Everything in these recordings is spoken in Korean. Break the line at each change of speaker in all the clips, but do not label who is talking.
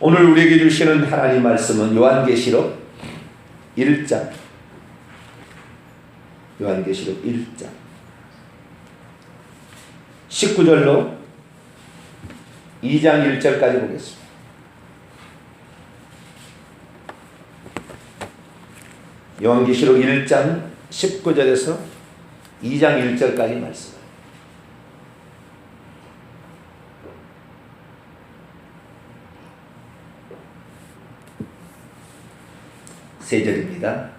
오늘 우리에게 주시는 하나님 말씀은 요한계시록 1장 19절로 2장 1절까지 보겠습니다. 요한계시록 1장 19절에서 2장 1절까지 말씀. 세 절입니다.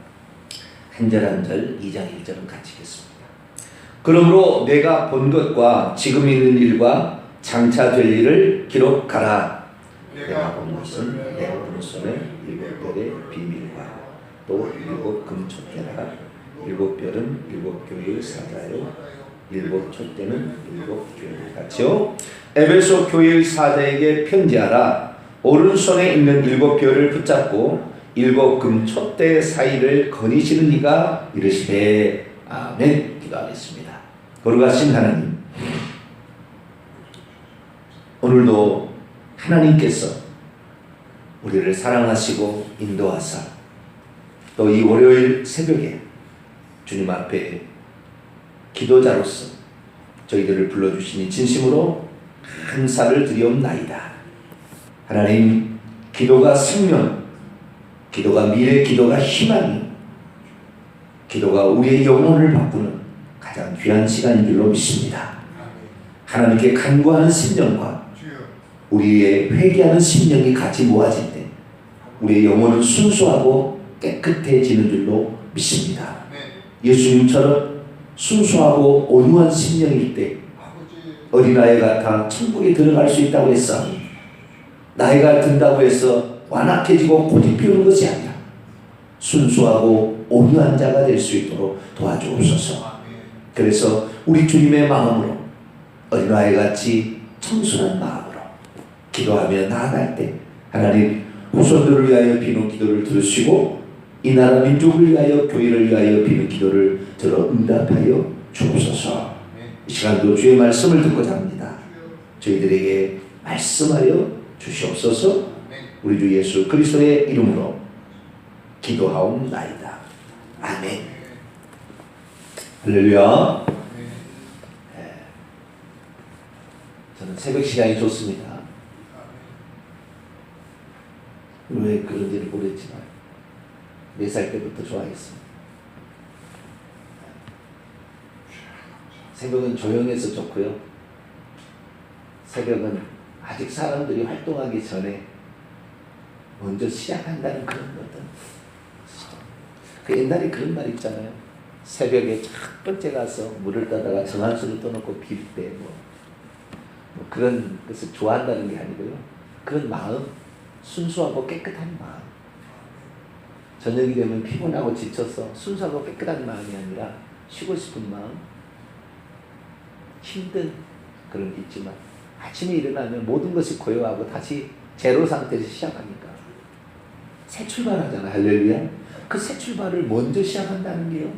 한 절 한 절, 2장 1절은 같이 읽겠습니다. 그러므로 내가 본 것과 지금 있는 일과 장차 될 일을 기록하라. 내가 본 것은 내 오른손에 7별의 비밀과 또 7 금촛대라. 7별은 7교회의 사자요 7 촛대는 7 교회의 같이요. 에베소 교회의 사자에게 편지하라. 오른손에 있는 7별을 붙잡고 7 금촛대 사이를 거니시는 이가 이르시되 아멘. 기도하겠습니다. 거룩하신 하나님, 오늘도 하나님께서 우리를 사랑하시고 인도하사 또 이 월요일 새벽에 주님 앞에 기도자로서 저희들을 불러주시니 진심으로 감사를 드리옵나이다. 하나님, 기도가 생명, 기도가 미래, 기도가 희망이, 기도가 우리의 영혼을 바꾸는 가장 귀한 시간인 줄로 믿습니다. 하나님께 간구하는 심령과 우리의 회개하는 심령이 같이 모아질 때 우리의 영혼은 순수하고 깨끗해지는 줄로 믿습니다. 예수님처럼 순수하고 온유한 심령일 때 어린아이가 다 천국에 들어갈 수 있다고 했사오니 나이가 든다고 해서 완악해지고 고집 피우는 것이 아니라 순수하고 온유한 자가 될 수 있도록 도와주옵소서. 그래서 우리 주님의 마음으로 어린아이같이 청순한 마음으로 기도하며 나아갈 때 하나님 후손들을 위하여 비는 기도를 들으시고 이 나라 민족을 위하여 교회를 위하여 비는 기도를 들어 응답하여 주옵소서. 이 시간도 주의 말씀을 듣고자 합니다. 저희들에게 말씀하여 주시옵소서. 우리 주 예수 그리스도의 이름으로 기도하옵나이다. 아멘. 할렐루야. 네. 저는 새벽 시간이 좋습니다. 왜 그런지를 모르겠지만 4살 때부터 좋아했습니다. 새벽은 조용해서 좋고요. 새벽은 아직 사람들이 활동하기 전에 먼저 시작한다는 그런 어떤 그 옛날에 그런 말 있잖아요. 새벽에 첫 번째 가서 물을 떠다가 정한수를 떠놓고 빌 때 뭐 그런 것을 좋아한다는 게 아니고요. 그런 마음, 순수하고 깨끗한 마음. 저녁이 되면 피곤하고 지쳐서 순수하고 깨끗한 마음이 아니라 쉬고 싶은 마음, 힘든 그런 게 있지만 아침에 일어나면 모든 것이 고요하고 다시 제로 상태에서 시작하니까 새 출발하잖아. 할렐루야. 그 새 출발을 먼저 시작한다는 게요,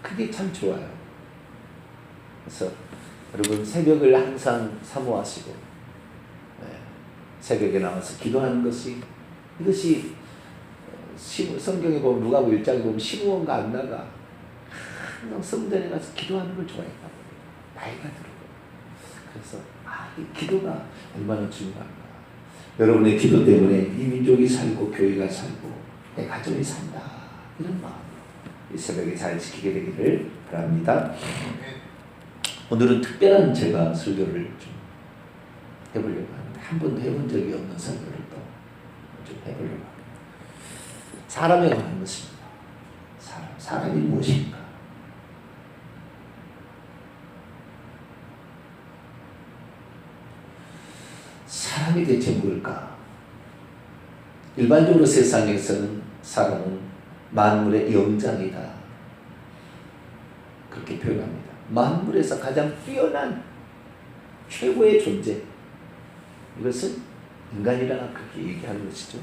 그게 참 좋아요. 그래서 여러분 새벽을 항상 사모하시고 새벽에 나와서 기도하는 것이, 이것이 성경에 보면 누가복음 1장에 보면 시므온과 안나가 항상 성전에 가서 기도하는 걸 좋아했다. 나이가 들고. 그래서 이 기도가 얼마나 중요한가. 여러분의 기도 때문에 이 민족이 살고 교회가 살고 내 가정이 산다, 이런 마음으로 이 새벽에 잘 지키게 되기를 바랍니다. 오늘은 특별한 제가 설교를 좀 해보려고 하는데 한 번도 해본 적이 없는 설교를 또 좀 해보려고 합니다. 사람에 관한 것입니다. 사람이 무엇인가? 사람이 대체 뭘까? 일반적으로 세상에서는 사람은 만물의 영장이다, 그렇게 표현합니다. 만물에서 가장 뛰어난 최고의 존재, 이것은 인간이라 그렇게 얘기하는 것이죠.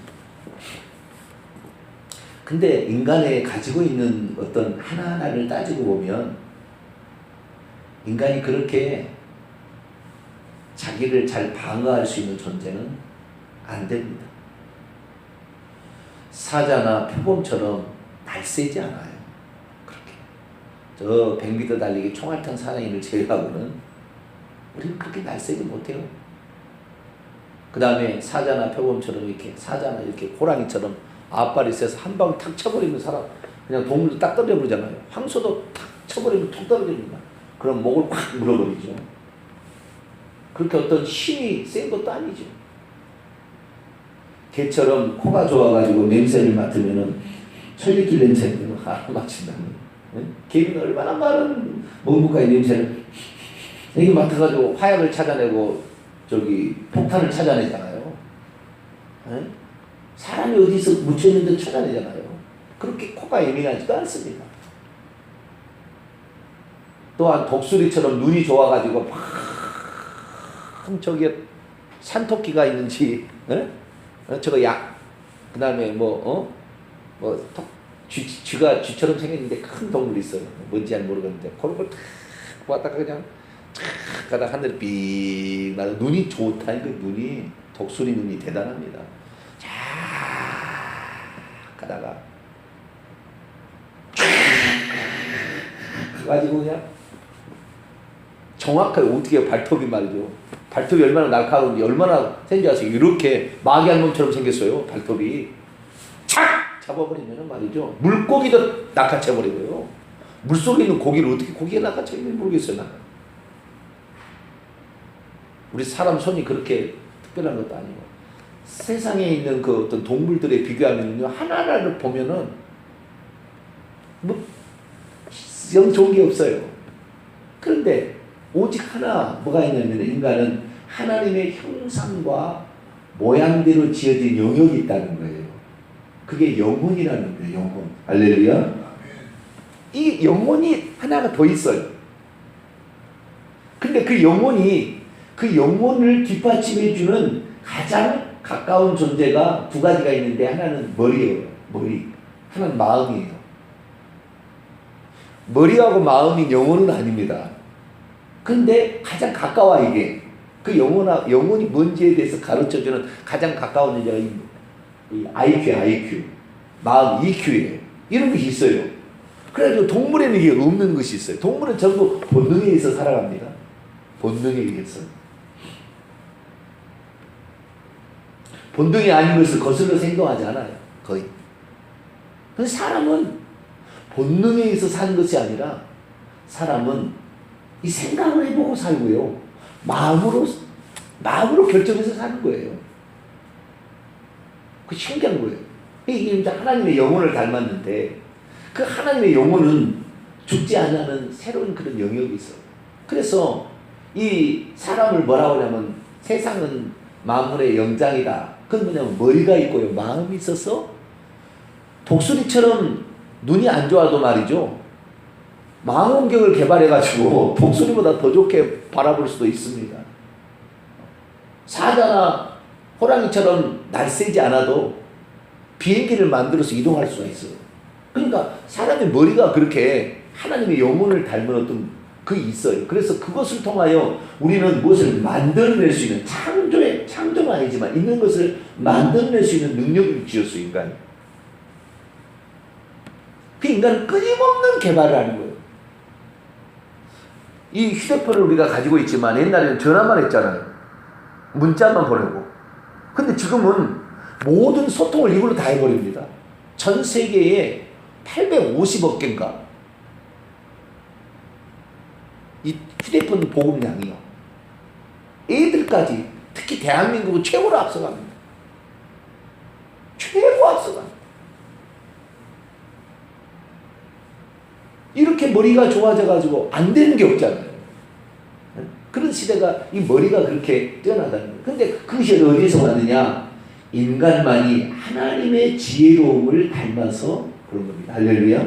근데 인간에 가지고 있는 어떤 하나하나를 따지고 보면 인간이 그렇게 자기를 잘 방어할 수 있는 존재는 안 됩니다. 사자나 표범처럼 날쌔지 않아요. 그렇게. 저 100m 달리기 총알탄 사나이를 제외하고는 우리는 그렇게 날쌔지 못해요. 그 다음에 사자나 표범처럼 이렇게, 사자나 이렇게 호랑이처럼 앞발이 세서 한 방울 탁 쳐버리는 사람, 그냥 동물도 딱 떨어버리잖아요. 황소도 탁 쳐버리면 툭 떨어집니다. 그럼 목을 확 물어버리죠. 그렇게 어떤 힘이 센 것도 아니죠. 개처럼 코가 좋아가지고 냄새를 맡으면은 솔리길 냄새를 맡친다는. 개는 얼마나 많은 먹물가의 냄새를 이게 맡아가지고 화약을 찾아내고 저기 폭탄을 찾아내잖아요. 사람이 어디서 묻혀있는데 찾아내잖아요. 그렇게 코가 예민하지도 않습니다. 또한 독수리처럼 눈이 좋아가지고 막 저기 산토끼가 있는지, 저거 그 다음에 쥐처럼 생겼는데 큰 동물이 있어요. 뭔지 잘 모르겠는데 그런 걸 탁 보았다가 그냥 탁 가다가 하늘에 삑 나서 눈이 좋다. 그 눈이, 독수리 눈이 대단합니다. 쫙 가다가 쫙 가지고 그냥 정확하게 어떻게 발톱이 말이죠. 발톱이 얼마나 날카로운지, 얼마나 센지 아세요? 이렇게 마귀알몸처럼 생겼어요. 발톱이 착 잡아버리면 말이죠. 물고기도 낚아채버리고요. 물속에 있는 고기를 어떻게 고기가 낚아채는지 모르겠어요. 나는. 우리 사람 손이 그렇게 특별한 것도 아니고, 세상에 있는 그 어떤 동물들에 비교하면요, 하나하나를 보면은 영 좋은 게 없어요. 그런데 오직 하나 뭐가 있냐면, 인간은 하나님의 형상과 모양대로 지어진 영역이 있다는 거예요. 그게 영혼이라는 거예요. 영혼. 할렐루야. 이 영혼이 하나가 더 있어요. 근데 그 영혼을 뒷받침해주는 가장 가까운 존재가 두 가지가 있는데, 하나는 머리예요. 머리. 하나는 마음이에요. 머리하고 마음이 영혼은 아닙니다. 근데 가장 가까워. 이게 그 영혼이 뭔지에 대해서 가르쳐주는 가장 가까운 존재가 이 IQ, 마음 EQ예요. 이런 것이 있어요. 그래가지고 동물에는 이게 없는 것이 있어요. 동물은 전부 본능에 의해서 살아갑니다. 본능에 의해서. 본능이 아닌 것을 거슬러 행동하지 않아요. 거의. 근데 사람은 본능에 의해서 사는 것이 아니라, 사람은 이 생각을 해보고 살고요. 마음으로 결정해서 사는 거예요. 그 신기한 거예요. 이게 이제 하나님의 영혼을 닮았는데, 그 하나님의 영혼은 죽지 않는 새로운 그런 영역이 있어요. 그래서 이 사람을 뭐라고 하냐면, 세상은 만물의 영장이다. 그건 뭐냐면 머리가 있고요, 마음이 있어서 독수리처럼 눈이 안 좋아도 말이죠, 망원경을 개발해가지고 독수리보다 더 좋게 바라볼 수도 있습니다. 사자나 호랑이처럼 날쌔지 않아도 비행기를 만들어서 이동할 수가 있어요. 그러니까 사람의 머리가 그렇게 하나님의 영혼을 닮은 어떤 그게 있어요. 그래서 그것을 통하여 우리는 무엇을 만들어낼 수 있는, 창조는 아니지만 있는 것을 만들어낼 수 있는 능력을 주었어요, 인간이. 그 인간은 끊임없는 개발을 하는 거예요. 이 휴대폰을 우리가 가지고 있지만 옛날에는 전화만 했잖아요. 문자만 보내고. 근데 지금은 모든 소통을 이걸로 다 해버립니다. 전 세계에 850억 개인가 이 휴대폰 보급량이요. 애들까지, 특히 대한민국은 최고로 앞서갑니다. 최고 앞서갑니다. 이렇게 머리가 좋아져가지고 안 되는 게 없잖아요. 그런 시대가, 이 머리가 그렇게 뛰어나다는 거예요. 근데 그것이 어디서 왔느냐? 인간만이 하나님의 지혜로움을 닮아서 그런 겁니다. 할렐루야.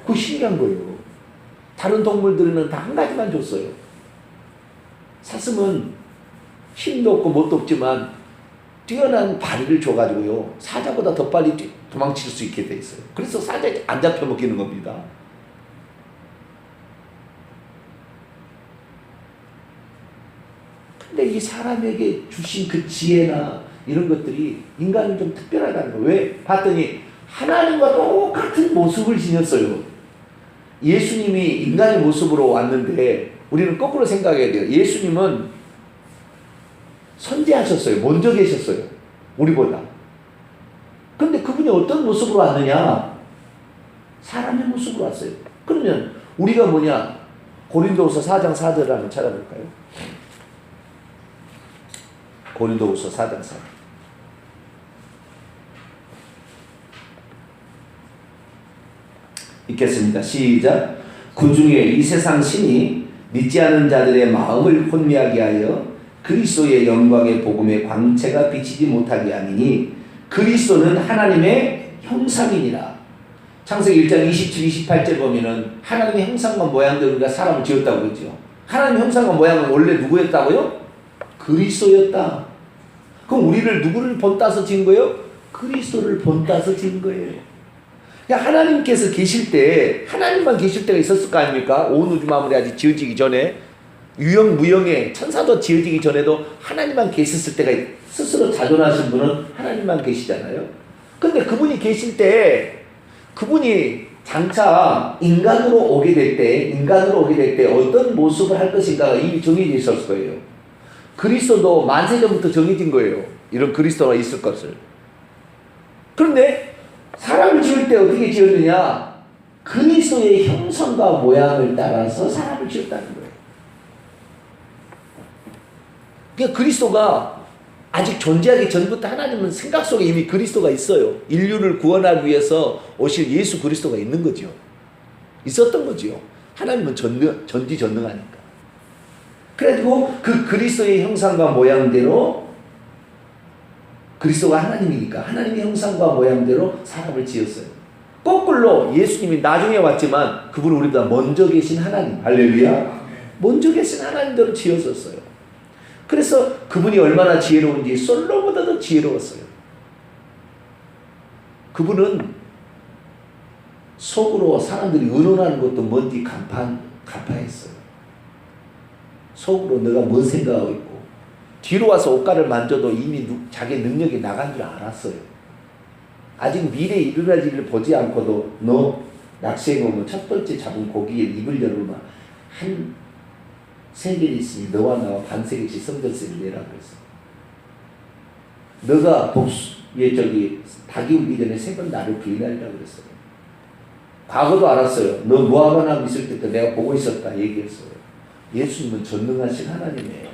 그거 신기한 거예요. 다른 동물들은 다 한 가지만 줬어요. 사슴은 힘도 없고 뭣도 없지만 뛰어난 발을 줘가지고요, 사자보다 더 빨리 도망칠 수 있게 돼 있어요. 그래서 사자에 안 잡혀 먹히는 겁니다. 근데 이 사람에게 주신 그 지혜나 이런 것들이 인간은 좀 특별하다는 거예요. 왜? 봤더니 하나님과 똑같은 모습을 지녔어요. 예수님이 인간의 모습으로 왔는데 우리는 거꾸로 생각해야 돼요. 예수님은 선지하셨어요. 먼저 계셨어요. 우리보다. 근데 그분이 어떤 모습으로 왔느냐? 사람의 모습으로 왔어요. 그러면 우리가 뭐냐? 고린도후서 4장 4절을 한번 찾아볼까요? 고린도후서 4장 4절. 읽겠습니다. 시작. 그 중에 이 세상 신이 믿지 않은 자들의 마음을 혼미하게 하여 그리스도의 영광의 복음의 광채가 비치지 못하게 하니니 그리스도는 하나님의 형상이니라. 창세기 1장 27, 28절 보면은 하나님의 형상과 모양대로 우리가 사람을 지었다고 그러죠. 하나님의 형상과 모양은 원래 누구였다고요? 그리스도였다. 그럼 우리를 누구를 본따서 지은 거예요? 그리스도를 본따서 지은 거예요. 하나님께서 계실 때 하나님만 계실 때가 있었을 거 아닙니까? 온 우주 만물이 아직 지어지기 전에 유형 무형의 천사도 지어지기 전에도 하나님만 계셨을 때가 스스로 자존하신 분은 하나님만 계시잖아요. 근데 그분이 계실 때 그분이 장차 인간으로 오게 될 때 어떤 모습을 할 것인가가 이미 정해져 있었을 거예요. 그리스도도 만세전부터 정해진 거예요. 이런 그리스도가 있을 것을. 그런데 사람을 지을 때 어떻게 지었느냐? 그리스도의 형상과 모양을 따라서 사람을 지었다는 거예요. 그러니까 그리스도가 아직 존재하기 전부터 하나님은 생각 속에 이미 그리스도가 있어요. 인류를 구원하기 위해서 오실 예수 그리스도가 있는 거죠. 있었던 거죠. 하나님은 전지전능하니까. 그래가지고 그 그리스도의 형상과 모양대로 그리스도가 하나님이니까 하나님의 형상과 모양대로 사람을 지었어요. 거꾸로 예수님이 나중에 왔지만 그분은 우리보다 먼저 계신 하나님, 할렐루야, 먼저 계신 하나님대로 지었었어요. 그래서 그분이 얼마나 지혜로운지 솔로몬보다도 지혜로웠어요. 그분은 속으로 사람들이 의논하는 것도 뭔지 간파했어요. 속으로 내가 뭔 생각하고 있고 뒤로 와서 옷가를 만져도 이미 자기 능력이 나간 줄 알았어요. 아직 미래에 일어날 일을 보지 않고도 너 낚시해 오면 첫 번째 잡은 고기에 입을 열으면 한 세겔이 있으니 너와 나와 반세겔씩 성전세를 내라 그랬어. 너가 닭이 울기 전에 3번 나를 부인하리라 그랬어요. 과거도 알았어요. 너 모아바나 있을 때도 내가 보고 있었다 얘기했어요. 예수님은 전능하신 하나님이에요.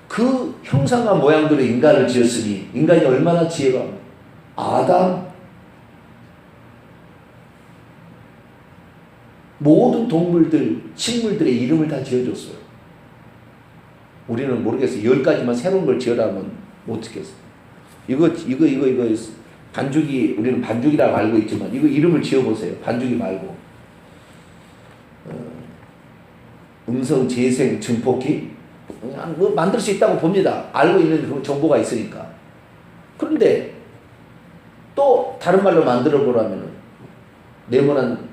그 형상과 모양대로 인간을 지었으니 인간이 얼마나 지혜로워. 아담, 모든 동물들, 식물들의 이름을 다 지어줬어요. 우리는 모르겠어요. 10가지만 새로운 걸 지어라면 못 짓겠어요. 이거 반죽이, 우리는 반죽이라고 알고 있지만 이거 이름을 지어보세요. 반죽이 말고. 음성, 재생, 증폭기 뭐 만들 수 있다고 봅니다. 알고 있는 그 정보가 있으니까. 그런데 또 다른 말로 만들어 보라면 네모난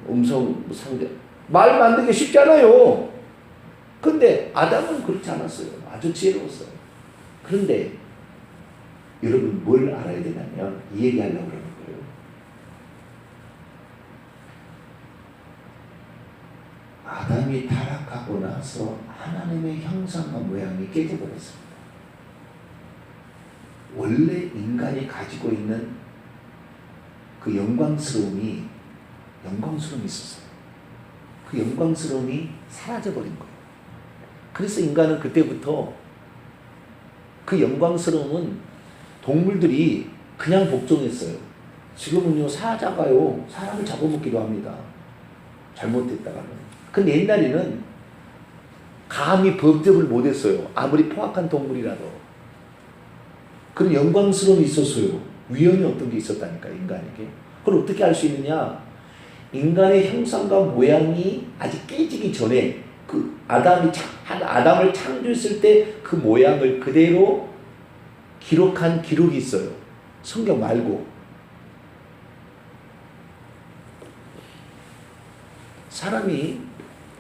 음성 상대 말 만들기 쉽잖아요. 근데 아담은 그렇지 않았어요. 아주 지혜로웠어요. 그런데 여러분 뭘 알아야 되냐면 이 얘기하려고 그러는 거예요. 아담이 타락하고 나서 하나님의 형상과 모양이 깨져버렸습니다. 원래 인간이 가지고 있는 그 영광스러움이 있었어요. 그 영광스러움이 사라져버린 거예요. 그래서 인간은 그때부터 그 영광스러움은 동물들이 그냥 복종했어요. 지금은요 사자가요 사람을 잡아먹기도 합니다. 잘못됐다가는. 근데 옛날에는 감히 범접을 못했어요. 아무리 포악한 동물이라도. 그런 영광스러움이 있었어요. 위험이 어떤 게 있었다니까 인간에게. 그걸 어떻게 알 수 있느냐? 인간의 형상과 모양이 아직 깨지기 전에 그 아담을 창조했을 때 그 모양을 그대로 기록한 기록이 있어요. 성경 말고. 사람이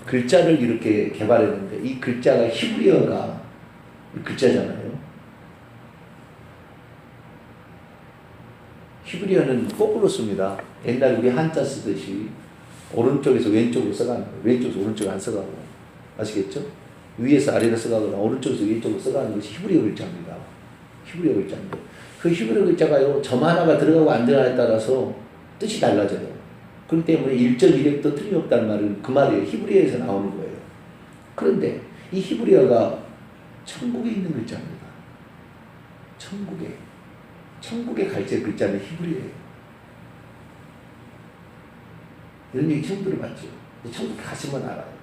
글자를 이렇게 개발했는데 이 글자가 히브리어가 글자잖아요. 히브리어는 거꾸로 씁니다. 옛날 우리 한자 쓰듯이 오른쪽에서 왼쪽으로 써가는 거예요. 왼쪽에서 오른쪽에 안 써가고. 아시겠죠? 위에서 아래로 써가거나 오른쪽에서 왼쪽으로 써가는 것이 히브리어 글자입니다. 히브리어 글자인데 그 히브리어 글자가요, 점 하나가 들어가고 안 들어가에 따라서 뜻이 달라져요. 그렇기 때문에 1.1획도 틀림없다는 말은 그 말이에요. 히브리어에서 나오는 거예요. 그런데 이 히브리어가 천국에 있는 글자입니다. 천국에 갈제 글자는 히브리어예요. 이런 얘기 처음 들어봤죠. 천국 가시면 알아요.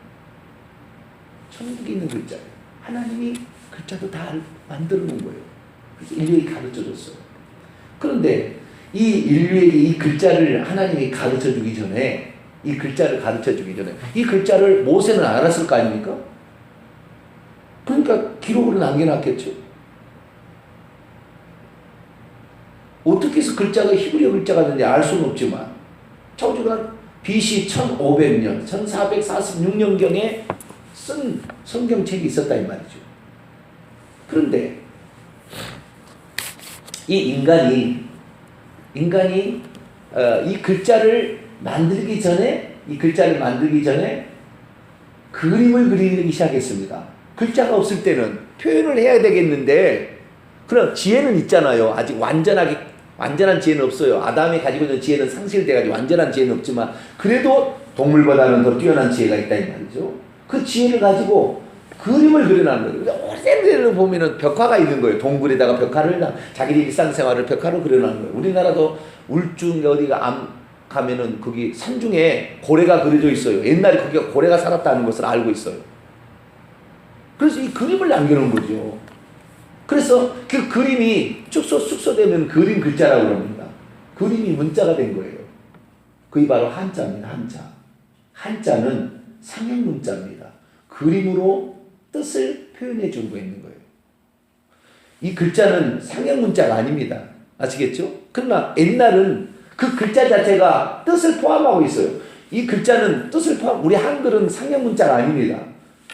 천국에 있는 글자예요. 하나님이 글자도 다 만들어 놓은 거예요. 그래서 인류에게 가르쳐 줬어요. 그런데 이 인류에게 이 글자를 하나님이 가르쳐 주기 전에, 이 글자를 가르쳐 주기 전에 이 글자를 모세는 알았을 거 아닙니까? 그러니까 기록으로 남겨놨겠죠. 어떻게 해서 글자가 히브리어 글자가 되는지 알 수는 없지만 창조가 BC 1500년, 1446년경에 쓴 성경책이 있었다 이 말이죠. 그런데 이 인간이 이 글자를 만들기 전에 그림을 그리기 시작했습니다. 글자가 없을 때는 표현을 해야 되겠는데, 그럼 지혜는 있잖아요. 아직 완전한 지혜는 없어요. 아담이 가지고 있는 지혜는 상실돼가지고 완전한 지혜는 없지만 그래도 동물보다는 더 뛰어난 지혜가 있다 이 말이죠. 그 지혜를 가지고 그림을 그려놨는 거예요. 오래전에 보면은 벽화가 있는 거예요. 동굴에다가 벽화를, 자기들 일상생활을 벽화로 그려놓는 거예요. 우리나라도 울중 어디가 가면은 거기 산중에 고래가 그려져 있어요. 옛날에 거기가 고래가 살았다는 것을 알고 있어요. 그래서 이 그림을 남겨놓은 거죠. 그래서 그 그림이 축소되면 그림 글자라고 그럽니다. 그림이 문자가 된 거예요. 그게 바로 한자입니다. 한자는 상형 문자입니다. 그림으로 뜻을 표현해 주고 있는 거예요. 이 글자는 상형 문자가 아닙니다. 아시겠죠? 그러나 옛날은 그 글자 자체가 뜻을 포함하고 있어요. 이 글자는 우리 한글은 상형 문자가 아닙니다.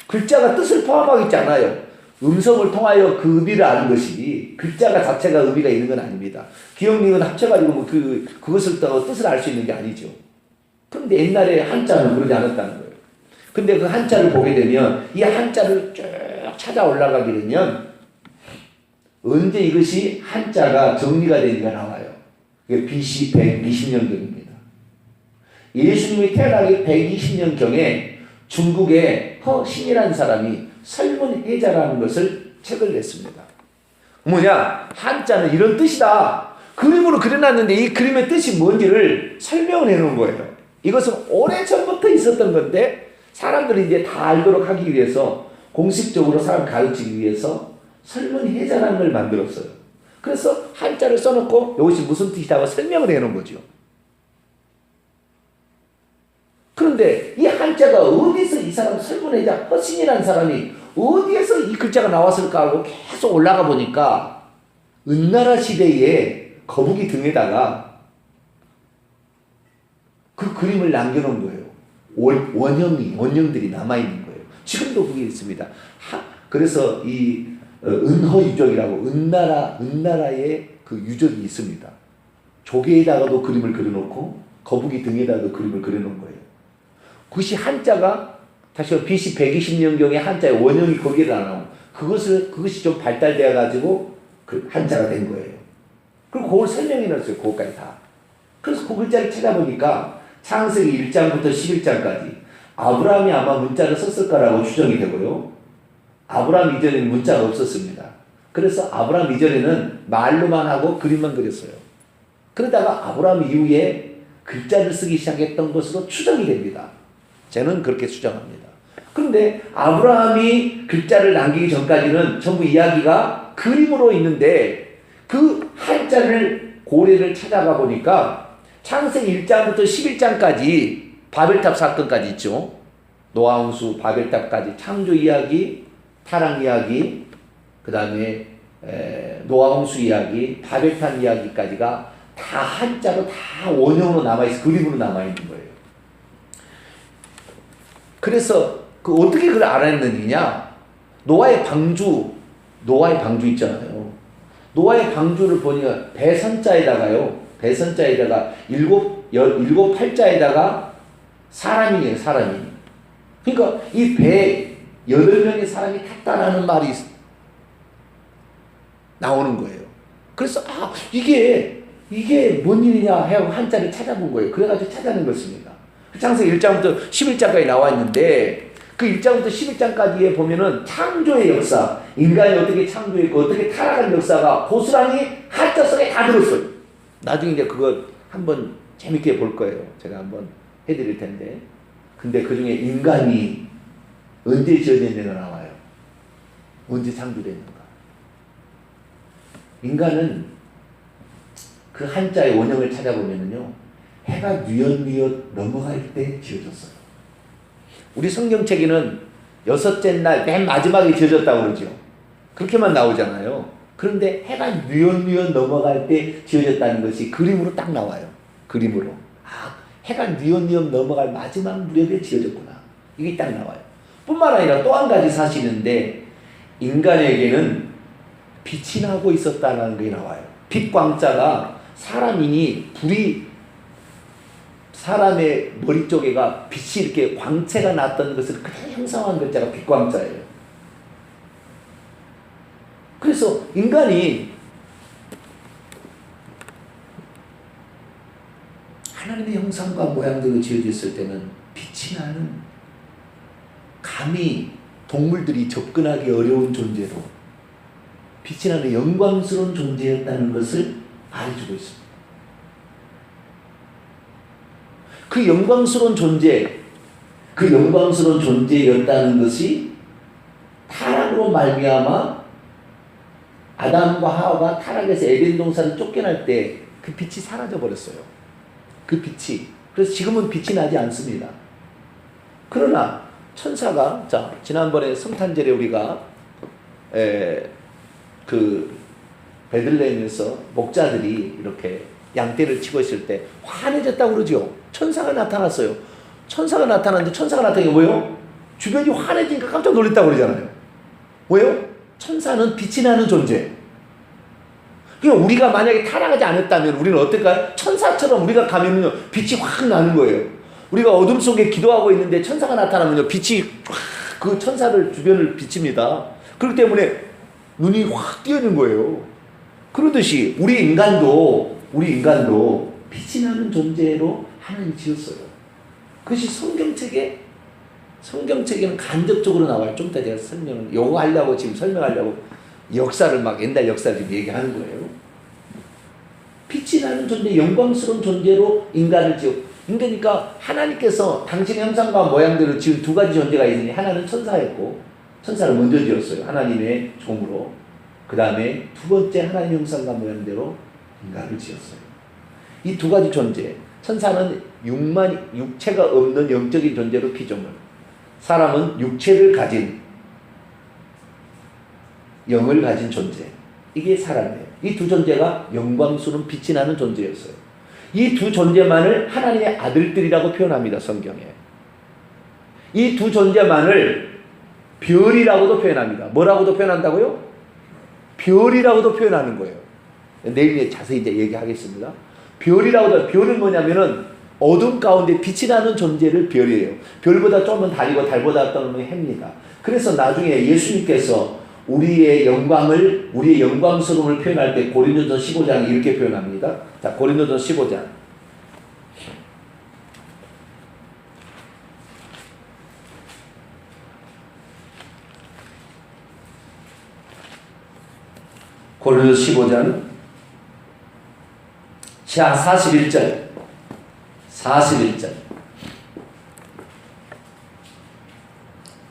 글자가 뜻을 포함하고 있지 않아요. 음성을 통하여 그 의미를 아는 것이 글자가 자체가 의미가 있는 건 아닙니다. 기억력은 합쳐가지고 그것을 따고 뜻을 알 수 있는 게 아니죠. 그런데 옛날에 한자는 그러지 않았다는 거예요. 근데 그 한자를 보게 되면 이 한자를 쭉 찾아 올라가게 되면 언제 이것이 한자가 정리가 되는지가 나와요. 이게 BC 120년경입니다. 예수님이 태어나기 120년경에 중국의 허신이라는 사람이 설문해자라는 것을 책을 냈습니다. 뭐냐? 한자는 이런 뜻이다. 그림으로 그려놨는데 이 그림의 뜻이 뭔지를 설명을 해놓은 거예요. 이것은 오래전부터 있었던 건데 사람들이 이제 다 알도록 하기 위해서 공식적으로 사람 가르치기 위해서 설문해자라는 걸 만들었어요. 그래서 한자를 써놓고 이것이 무슨 뜻이라고 설명을 해놓은 거죠. 그런데 이 한자가 어디서 이 사람 설문해자 허신이라는 사람이 어디에서 이 글자가 나왔을까 하고 계속 올라가 보니까 은나라 시대에 거북이 등에다가 그 그림을 남겨놓은 거예요. 원형들이 남아있는 거예요. 지금도 그게 있습니다. 그래서 이 은허 유적이라고 은나라의 그 유적이 있습니다. 조개에다가도 그림을 그려놓고 거북이 등에다가도 그림을 그려놓은 거예요. 그것이 한자가 다시 BC 120년경에 한자의 원형이 거기에 나오고 그것이 좀 발달되어 가지고 그 한자가 된 거예요. 그리고 그걸 설명해 놨어요. 그것까지 다. 그래서 그 글자를 찾아보니까 창세기 1장부터 11장까지 아브라함이 아마 문자를 썼을 거라고 추정이 되고요. 아브라함 이전에는 문자가 없었습니다. 그래서 아브라함 이전에는 말로만 하고 그림만 그렸어요. 그러다가 아브라함 이후에 글자를 쓰기 시작했던 것으로 추정이 됩니다. 저는 그렇게 추정합니다. 그런데 아브라함이 글자를 남기기 전까지는 전부 이야기가 그림으로 있는데 그 한자를 고래를 찾아가 보니까 창세기 1장부터 11장까지 바벨탑 사건까지 있죠. 노아홍수 바벨탑까지 창조 이야기, 타락 이야기, 그 다음에 노아홍수 이야기, 바벨탑 이야기까지가 다 한자로 다 원형으로 남아있어, 그림으로 남아있는 거예요. 그래서 어떻게 그걸 알아냈느냐? 노아의 방주 있잖아요. 노아의 방주를 보니까 배선자에다가요. 배선자에다가 일곱 팔자에다가 사람이에요, 사람이. 그러니까 이 배에 8명의 사람이 탔다라는 말이 나오는 거예요. 그래서 이게 뭔 일이냐 하고 한자를 찾아본 거예요. 그래가지고 찾아낸 것입니다. 창세기 1장부터 11장까지 나와 있는데 그 1장부터 11장까지에 보면은 창조의 역사, 인간이 어떻게 창조했고 어떻게 타락한 역사가 고스란히 한자 속에 다 들었어요. 나중에 이제 그거 한번 재밌게 볼 거예요. 제가 한번 해드릴 텐데. 근데 그 중에 인간이 언제 지어졌는가 나와요. 언제 창조됐는가. 인간은 그 한자의 원형을 찾아보면요, 해가 뉘엿뉘엿 넘어갈 때 지어졌어요. 우리 성경책에는 6째 날 맨 마지막에 지어졌다고 그러죠. 그렇게만 나오잖아요. 그런데 해가 뉘엿뉘엿 넘어갈 때 지어졌다는 것이 그림으로 딱 나와요. 그림으로. 해가 뉘엿뉘엿 넘어갈 마지막 무렵에 지어졌구나. 이게 딱 나와요. 뿐만 아니라 또 한 가지 사실인데 인간에게는 빛이 나고 있었다는 게 나와요. 빛광자가 사람이니 불이 사람의 머리 쪽에가 빛이 이렇게 광채가 났던 것을 그대로 형상화한 글자가 빛광자예요. 그래서 인간이 하나님의 형상과 모양대로 지어졌을 때는 빛이 나는, 감히 동물들이 접근하기 어려운 존재로 빛이 나는 영광스러운 존재였다는 것을 말해주고 있습니다. 그 영광스러운 존재였다는 것이 타락으로 말미암아 아담과 하와가 타락해서 에덴 동산을 쫓겨날 때 그 빛이 사라져 버렸어요. 그 빛이. 그래서 지금은 빛이 나지 않습니다. 그러나 천사가, 지난번에 성탄절에 우리가 그 베들레헴에서 목자들이 이렇게 양떼를 치고 있을 때 환해졌다고 그러죠. 천사가 나타났어요. 천사가 나타났는데 천사가 나타난 게 뭐예요? 주변이 환해지니까 깜짝 놀랐다고 그러잖아요. 왜요? 천사는 빛이 나는 존재. 그러니까 우리가 만약에 타락하지 않았다면 우리는 어떨까요? 천사처럼 우리가 가면요 빛이 확 나는 거예요. 우리가 어둠 속에 기도하고 있는데 천사가 나타나면요 빛이 확 그 천사를 주변을 비칩니다. 그렇기 때문에 눈이 확 띄어는 거예요. 그러듯이 우리 인간도 빛이 나는 존재로 하나님 지었어요. 그것이 성경책에는 간접적으로 나와요. 좀 이따 제가 요거 하려고 지금 설명하려고 역사를 옛날 역사를 지금 얘기하는 거예요. 빛이 나는 존재, 영광스러운 존재로 인간을 그러니까 하나님께서 당신의 형상과 모양대로 지은 두 가지 존재가 있으니 하나는 천사였고, 천사를 먼저 지었어요. 하나님의 종으로. 그 다음에 두 번째 하나님 형상과 모양대로 인간을 지었어요. 이 두 가지 존재, 천사는 육체가 없는 영적인 존재로 피조물, 사람은 육체를 가진 영을 가진 존재, 이게 사람이에요. 이 두 존재가 영광스러운 빛이 나는 존재였어요. 이 두 존재만을 하나님의 아들들이라고 표현합니다. 성경에. 이 두 존재만을 별이라고도 표현합니다. 뭐라고도 표현한다고요? 별이라고도 표현하는 거예요. 내일 자세히 이제 얘기하겠습니다. 별은 뭐냐면은 어둠 가운데 빛이 나는 존재를 별이에요. 별보다 조금은 달이고 달보다 조금은 해입니다. 그래서 나중에 예수님께서 우리의 영광스러움을 표현할 때 고린도전 15장 이렇게 표현합니다. 자, 고린도전 15장. 고린도전 15장. 자, 41절.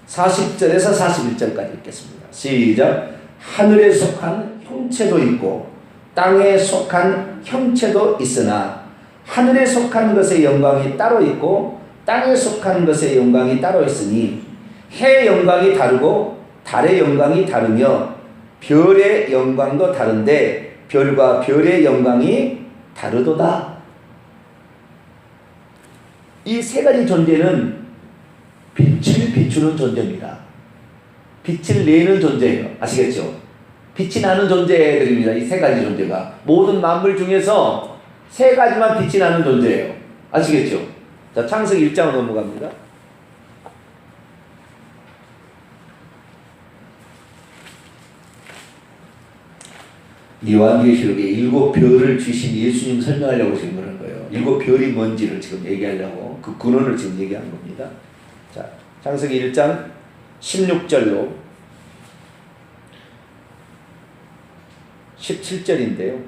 40절에서 41절까지 읽겠습니다. 시작. 하늘에 속한 형체도 있고 땅에 속한 형체도 있으나 하늘에 속한 것의 영광이 따로 있고 땅에 속한 것의 영광이 따로 있으니 해의 영광이 다르고 달의 영광이 다르며 별의 영광도 다른데 별과 별의 영광이 다르도다. 이 세 가지 존재는 빛을 비추는 존재입니다. 빛을 내는 존재예요. 아시겠죠? 빛이 나는 존재들입니다. 이 세 가지 존재가 모든 만물 중에서 세 가지만 빛이 나는 존재예요. 아시겠죠? 자, 창세기 1장으로 넘어갑니다. 요한계시록에 7별을 주신 예수님 설명하려고 지금 그런 거예요. 7별이 뭔지를 지금 얘기하려고 그 근원을 지금 얘기하는 겁니다. 자, 창세기 1장 16절로 17절인데요.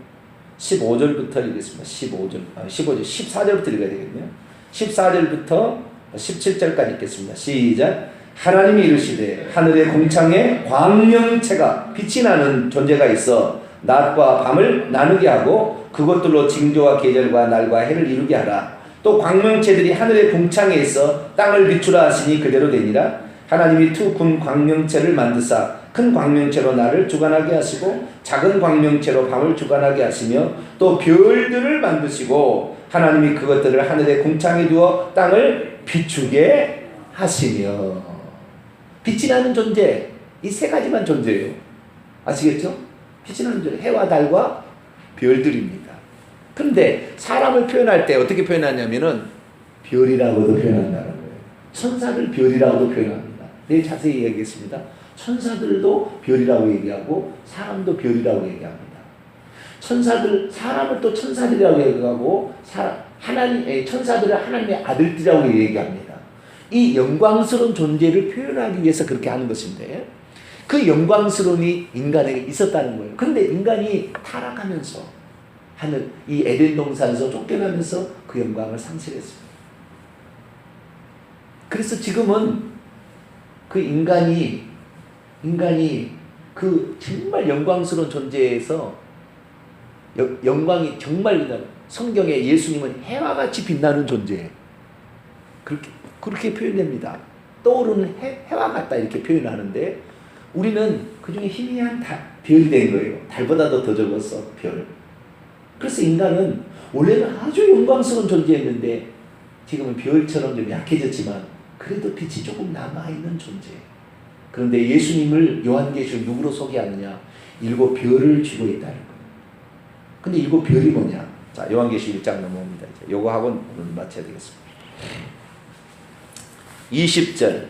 15절부터 읽겠습니다. 15절, 14절부터 읽어야 되겠네요. 14절부터 17절까지 읽겠습니다. 시작. 하나님이 이르시되 하늘의 궁창에 광명체가 빛이 나는 존재가 있어 낮과 밤을 나누게 하고 그것들로 징조와 계절과 날과 해를 이루게 하라. 또 광명체들이 하늘의 궁창에 있어 땅을 비추라 하시니 그대로 되니라. 하나님이 두 군 광명체를 만드사 큰 광명체로 날을 주관하게 하시고 작은 광명체로 밤을 주관하게 하시며 또 별들을 만드시고 하나님이 그것들을 하늘의 궁창에 두어 땅을 비추게 하시며. 빛이 나는 존재, 이 세 가지만 존재예요. 아시겠죠? 빛이 나는 존재, 해와 달과 별들입니다. 그런데 사람을 표현할 때 어떻게 표현하냐면은 별이라고도 표현한다는 거예요. 천사들 별이라고도 표현합니다. 내일 자세히 얘기하겠습니다. 천사들도 별이라고 얘기하고 사람도 별이라고 얘기합니다. 천사들, 사람을 또 천사들이라고 얘기하고 천사들을 하나님의 아들들이라고 얘기합니다. 이 영광스러운 존재를 표현하기 위해서 그렇게 하는 것인데 그 영광스러움이 인간에게 있었다는 거예요. 그런데 인간이 타락하면서 하는 이 에덴 동산에서 쫓겨나면서 그 영광을 상실했습니다. 그래서 지금은 그 인간이 그 정말 영광스러운 존재에서 영광이 정말 성경에 예수님은 해와 같이 빛나는 존재, 그렇게 표현됩니다. 떠오르는 해와 같다 이렇게 표현하는데 우리는 그 중에 희미한 별이 된 거예요. 달보다도 더 적었어, 별. 그래서 인간은 원래는 아주 영광스러운 존재였는데 지금은 별처럼 좀 약해졌지만 그래도 빛이 조금 남아있는 존재. 그런데 예수님을 요한계시록 누구로 소개하느냐? 7별을 쥐고 있다는 거예요. 근데 7별이 뭐냐? 자, 요한계시록 1장 넘어옵니다. 이제 요거 하고 오늘 마쳐야 되겠습니다. 20절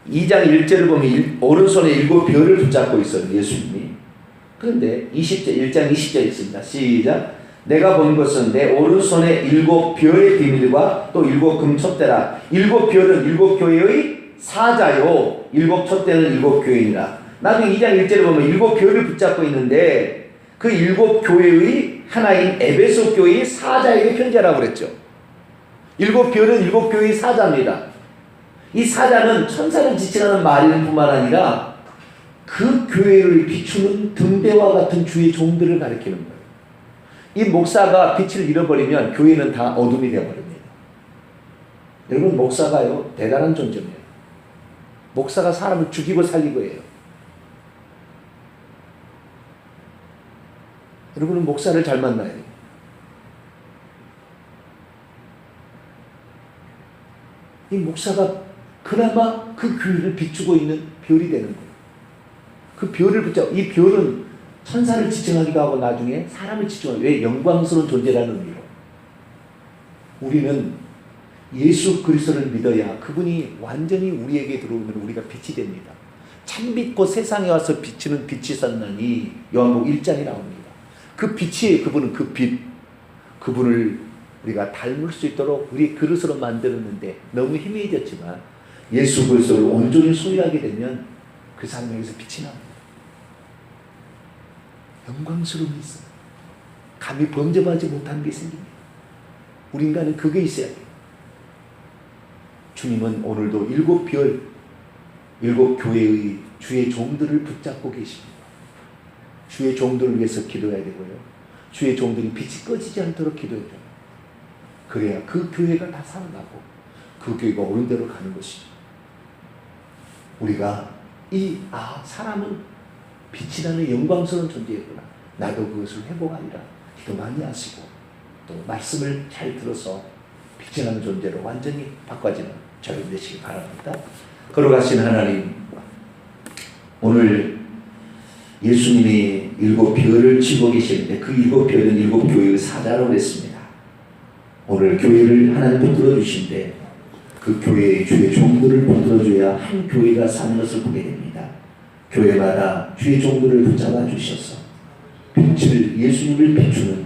2장 1절을 보면 오른손에 7별을 붙잡고 있어요. 예수님이. 그런데 20절 1장 20절 있습니다. 시작. 내가 본 것은 내 오른손에 7별의 비밀과 또 7금촛대라. 7별은 7교회의 사자요 7촛대는 7교회이니라. 나중에 2장 1절을 보면 7별을 붙잡고 있는데 그 7교회의 하나인 에베소 교회의 사자에게 편지하라고 그랬죠. 7별은 7교회의 사자입니다. 이 사자는 천사를 지칭하는 말일 뿐만 아니라 그 교회를 비추는 등대와 같은 주의 종들을 가리키는 거예요. 이 목사가 빛을 잃어버리면 교회는 다 어둠이 되어버립니다. 여러분, 목사가요 대단한 존재입니다. 목사가 사람을 죽이고 살리고 해요. 여러분은 목사를 잘 만나야 돼요. 이 목사가 그나마 그 교회를 비추고 있는 별이 되는 거예요. 그 별을 붙잡고, 이 별은 천사를 지칭하기도 하고 나중에 사람을 지칭하고, 왜? 영광스러운 존재라는 의미로. 우리는 예수 그리스도를 믿어야 그분이 완전히 우리에게 들어오면 우리가 빛이 됩니다. 참빛 곧 세상에 와서 비치는 빛이 샀나니 요한복음 1장에 나옵니다. 그 빛이 그분은 그 빛, 그분을 우리가 닮을 수 있도록 우리 그릇으로 만들었는데 너무 희미해졌지만 예수 그리스도를 온전히 소유하게 되면 그 사람에게서 빛이 납니다. 영광스러움이 있어요. 감히 범접하지 못한 게 생깁니다. 우리 인간은 그게 있어야 돼요. 주님은 오늘도 7별, 7교회의 주의 종들을 붙잡고 계십니다. 주의 종들을 위해서 기도해야 되고요. 주의 종들이 빛이 꺼지지 않도록 기도해야 돼요. 그래야 그 교회가 다 살아나고 그 교회가 옳은 대로 가는 것이죠. 우리가 사람은 빛이 나는 영광스러운 존재였구나. 나도 그것을 회복하리라. 기도 많이 하시고 또 말씀을 잘 들어서 빛이 나는 존재로 완전히 바꿔지는 저희 되시기 바랍니다. 걸어가신 하나님, 오늘 예수님이 일곱 별을 쥐고 계시는데 그 일곱 별은 일곱 교회의 사자라고 했습니다. 오늘 교회를 하나님 붙들어 주신데 그 교회의 주의 종들을 붙들어줘야 한 교회가 사는 것을 보게 됩니다. 교회마다 주의 종들을 붙잡아 주셔서 빛을, 예수님을 비추는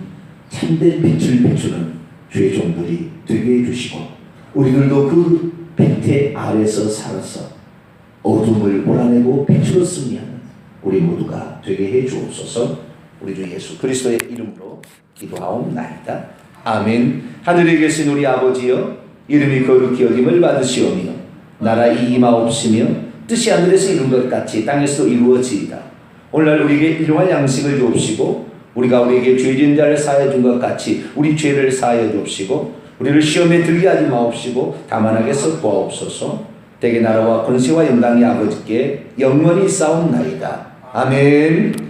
참된 빛을 비추는 주의 종들이 되게 해주시고 우리들도 그 빛의 아래서 살아서 어둠을 몰아내고 빛으로 승리하는 우리 모두가 되게 해 주옵소서. 우리 주 예수 그리스도의 이름으로 기도하옵나이다. 아멘. 하늘에 계신 우리 아버지여, 이름이 거룩히 여김을 받으시오며 나라 임하옵시며 뜻이 하늘에서 이룬 것 같이 땅에서도 이루어지이다. 오늘날 우리에게 일용할 양식을 주옵시고 우리가 우리에게 죄 지은 자를 사하여 준 것 같이 우리 죄를 사하여 주옵시고 우리를 시험에 들게 하지 마옵시고 다만 악에서 구하옵소서. 대개 나라와 권세와 영광이 아버지께 영원히 싸움나이다. 아멘.